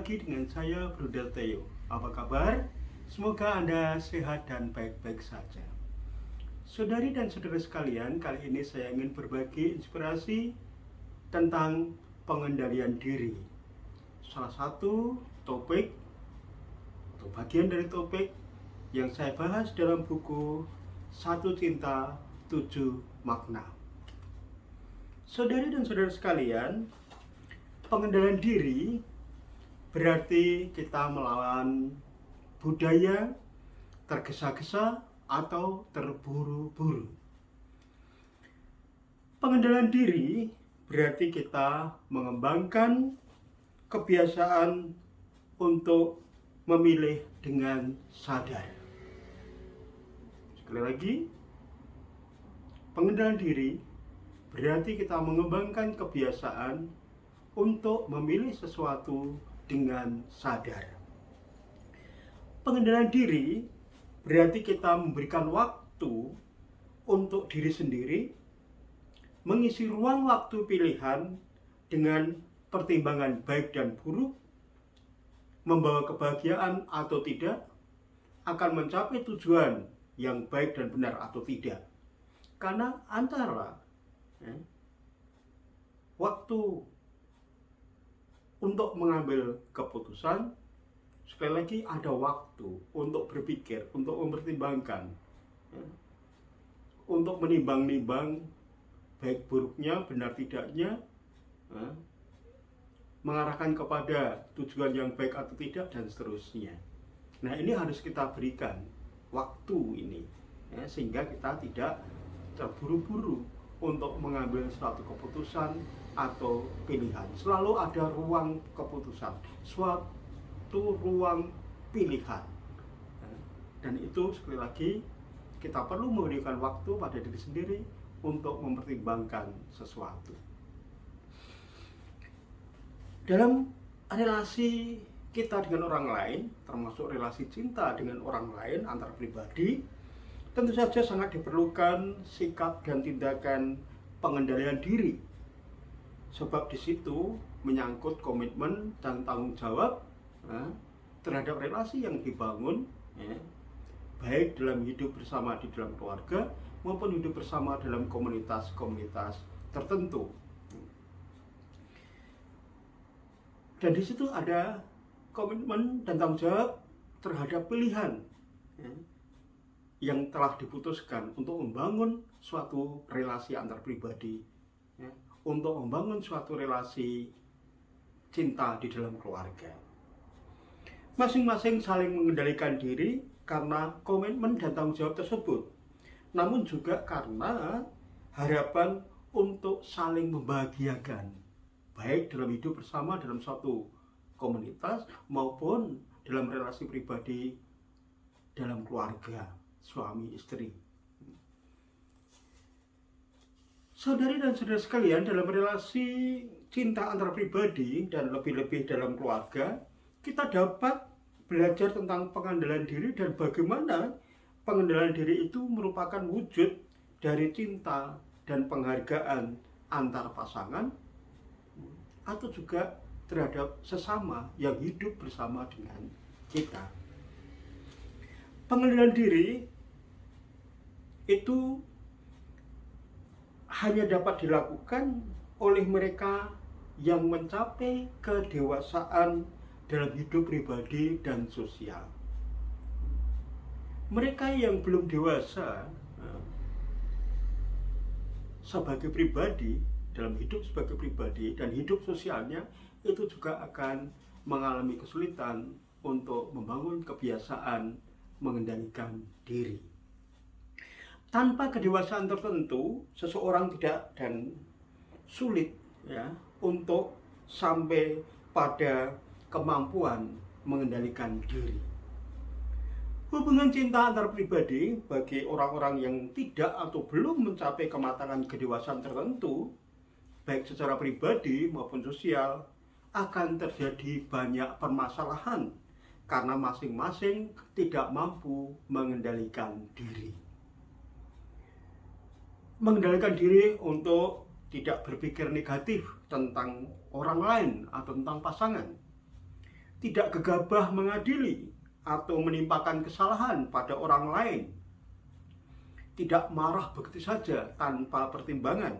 lagi dengan saya Bruder Theo. Apa kabar? Semoga Anda sehat dan baik-baik saja. Saudari dan saudara sekalian, kali ini saya ingin berbagi inspirasi tentang pengendalian diri. Salah satu topik atau bagian dari topik yang saya bahas dalam buku Satu Cinta, Tujuh Makna. Saudari dan saudara sekalian, pengendalian diri berarti kita melawan budaya tergesa-gesa atau terburu-buru. Pengendalian diri berarti kita mengembangkan kebiasaan untuk memilih dengan sadar. Sekali lagi, pengendalian diri berarti kita mengembangkan kebiasaan untuk memilih sesuatu dengan sadar. Pengendalian diri berarti kita memberikan waktu untuk diri sendiri, mengisi ruang waktu pilihan dengan pertimbangan baik dan buruk, membawa kebahagiaan atau tidak, akan mencapai tujuan yang baik dan benar atau tidak. Karena antara waktu untuk mengambil keputusan, sekali lagi ada waktu untuk berpikir, untuk mempertimbangkan, untuk menimbang-nimbang baik buruknya, benar tidaknya, mengarahkan kepada tujuan yang baik atau tidak, dan seterusnya. Nah, ini harus kita berikan waktu ini, sehingga kita tidak terburu-buru untuk mengambil suatu keputusan atau pilihan. Selalu ada ruang keputusan, suatu ruang pilihan. Dan itu sekali lagi kita perlu memberikan waktu pada diri sendiri untuk mempertimbangkan sesuatu. Dalam relasi kita dengan orang lain, termasuk relasi cinta dengan orang lain antar pribadi, tentu saja sangat diperlukan sikap dan tindakan pengendalian diri. Sebab di situ menyangkut komitmen dan tanggung jawab terhadap relasi yang dibangun, baik dalam hidup bersama di dalam keluarga maupun hidup bersama dalam komunitas-komunitas tertentu. Dan di situ ada komitmen dan tanggung jawab terhadap pilihan yang telah diputuskan untuk membangun suatu relasi antar pribadi, untuk membangun suatu relasi cinta di dalam keluarga. Masing-masing saling mengendalikan diri karena komitmen dan tanggung jawab tersebut, namun juga karena harapan untuk saling membahagiakan, baik dalam hidup bersama dalam suatu komunitas maupun dalam relasi pribadi dalam keluarga, suami istri. Saudari dan saudara sekalian, dalam relasi cinta antar pribadi dan lebih-lebih dalam keluarga, kita dapat belajar tentang pengendalian diri dan bagaimana pengendalian diri itu merupakan wujud dari cinta dan penghargaan antar pasangan atau juga terhadap sesama yang hidup bersama dengan kita. Pengendalian diri itu hanya dapat dilakukan oleh mereka yang mencapai kedewasaan dalam hidup pribadi dan sosial. Mereka yang belum dewasa sebagai pribadi, dalam hidup sebagai pribadi dan hidup sosialnya, itu juga akan mengalami kesulitan untuk membangun kebiasaan mengendalikan diri. Tanpa kedewasaan tertentu, seseorang tidak dan sulit untuk sampai pada kemampuan mengendalikan diri. Hubungan cinta antar pribadi bagi orang-orang yang tidak atau belum mencapai kematangan kedewasaan tertentu, baik secara pribadi maupun sosial, akan terjadi banyak permasalahan karena masing-masing tidak mampu mengendalikan diri. Mengendalikan diri untuk tidak berpikir negatif tentang orang lain atau tentang pasangan, tidak gegabah mengadili atau menimpakan kesalahan pada orang lain, tidak marah begitu saja tanpa pertimbangan,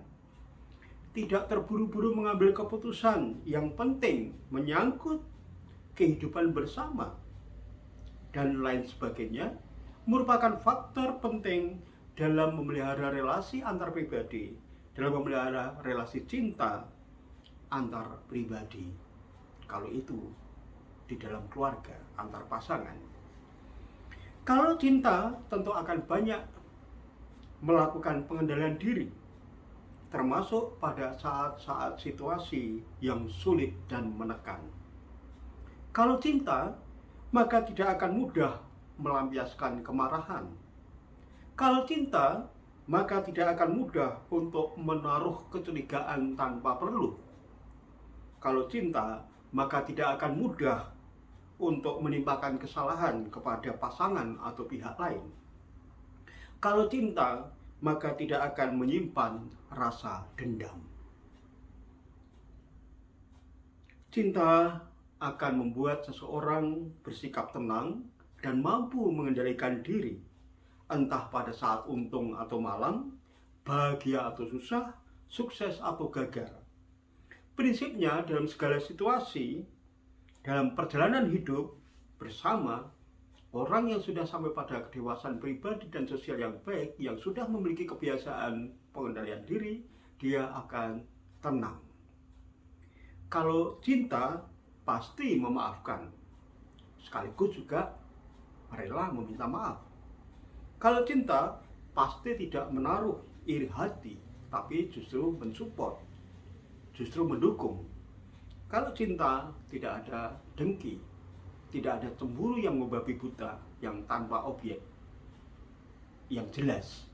tidak terburu-buru mengambil keputusan yang penting menyangkut kehidupan bersama, dan lain sebagainya, merupakan faktor penting dalam memelihara relasi antar pribadi, dalam memelihara relasi cinta antar pribadi. Kalau itu di dalam keluarga antar pasangan. Kalau cinta, tentu akan banyak melakukan pengendalian diri, termasuk pada saat-saat situasi yang sulit dan menekan. Kalau cinta, maka tidak akan mudah melampiaskan kemarahan. Kalau cinta, maka tidak akan mudah untuk menaruh kecurigaan tanpa perlu. Kalau cinta, maka tidak akan mudah untuk menimpakan kesalahan kepada pasangan atau pihak lain. Kalau cinta, maka tidak akan menyimpan rasa dendam. Cinta akan membuat seseorang bersikap tenang dan mampu mengendalikan diri, entah pada saat untung atau malang, bahagia atau susah, sukses atau gagal. Prinsipnya dalam segala situasi, dalam perjalanan hidup bersama, orang yang sudah sampai pada kedewasaan pribadi dan sosial yang baik, yang sudah memiliki kebiasaan pengendalian diri, dia akan tenang. Kalau cinta, pasti memaafkan, sekaligus juga rela meminta maaf. Kalau cinta, pasti tidak menaruh iri hati, tapi justru mensupport, justru mendukung. Kalau cinta, tidak ada dengki, tidak ada cemburu yang membabi buta, yang tanpa objek, yang jelas,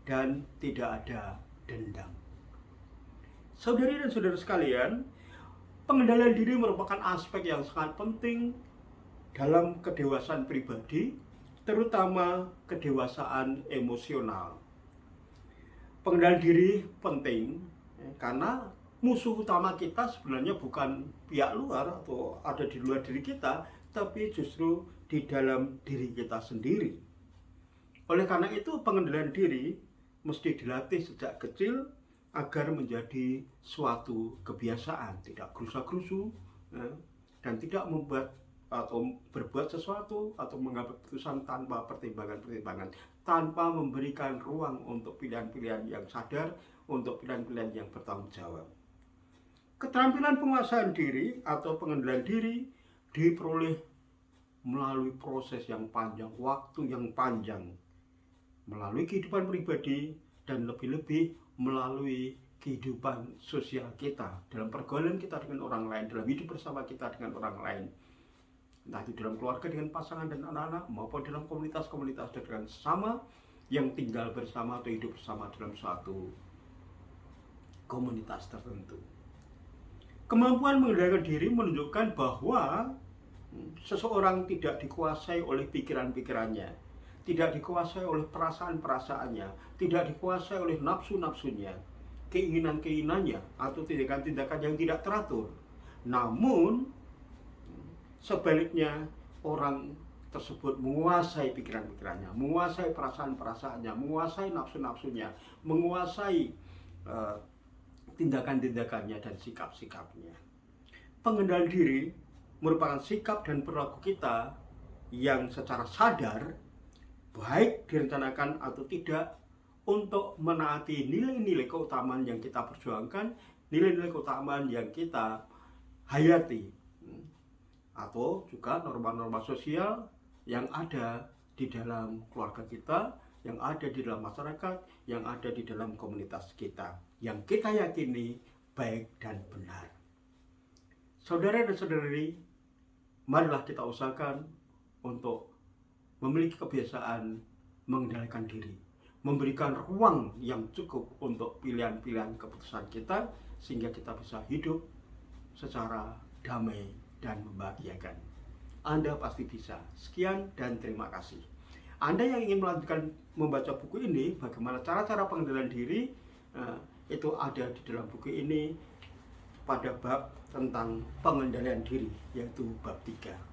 dan tidak ada dendam. Saudari dan saudara sekalian, pengendalian diri merupakan aspek yang sangat penting dalam kedewasaan pribadi, terutama kedewasaan emosional. Pengendalian diri penting karena musuh utama kita sebenarnya bukan pihak luar atau ada di luar diri kita, tapi justru di dalam diri kita sendiri. Oleh karena itu, pengendalian diri mesti dilatih sejak kecil agar menjadi suatu kebiasaan, tidak gerusa-gerusu, dan tidak membuat atau berbuat sesuatu atau mengambil keputusan tanpa pertimbangan-pertimbangan, tanpa memberikan ruang untuk pilihan-pilihan yang sadar, untuk pilihan-pilihan yang bertanggung jawab. Keterampilan penguasaan diri atau pengendalian diri diperoleh melalui proses yang panjang, waktu yang panjang, melalui kehidupan pribadi dan lebih-lebih melalui kehidupan sosial kita, dalam pergaulan kita dengan orang lain, dalam hidup bersama kita dengan orang lain, entah itu dalam keluarga dengan pasangan dan anak-anak, maupun dalam komunitas-komunitas dengan sesama yang tinggal bersama atau hidup bersama dalam suatu komunitas tertentu. Kemampuan mengendalikan diri menunjukkan bahwa seseorang tidak dikuasai oleh pikiran-pikirannya, tidak dikuasai oleh perasaan-perasaannya, tidak dikuasai oleh nafsu-nafsunya, keinginan-keinginannya, atau tindakan-tindakan yang tidak teratur. Namun, sebaliknya, orang tersebut menguasai pikiran-pikirannya, menguasai perasaan-perasaannya, menguasai nafsu-nafsunya, menguasai tindakan-tindakannya dan sikap-sikapnya. Pengendalian diri merupakan sikap dan perilaku kita yang secara sadar, baik direncanakan atau tidak, untuk menaati nilai-nilai keutamaan yang kita perjuangkan, nilai-nilai keutamaan yang kita hayati, atau juga norma-norma sosial yang ada di dalam keluarga kita, yang ada di dalam masyarakat, yang ada di dalam komunitas kita, yang kita yakini baik dan benar. Saudara dan saudari, marilah kita usahakan untuk memiliki kebiasaan mengendalikan diri, memberikan ruang yang cukup untuk pilihan-pilihan keputusan kita, sehingga kita bisa hidup secara damai dan membahagiakan. Anda pasti bisa. Sekian dan terima kasih. Anda yang ingin melanjutkan membaca buku ini, bagaimana cara-cara pengendalian diri, itu ada di dalam buku ini. pada bab tentang pengendalian diri, yaitu bab 3.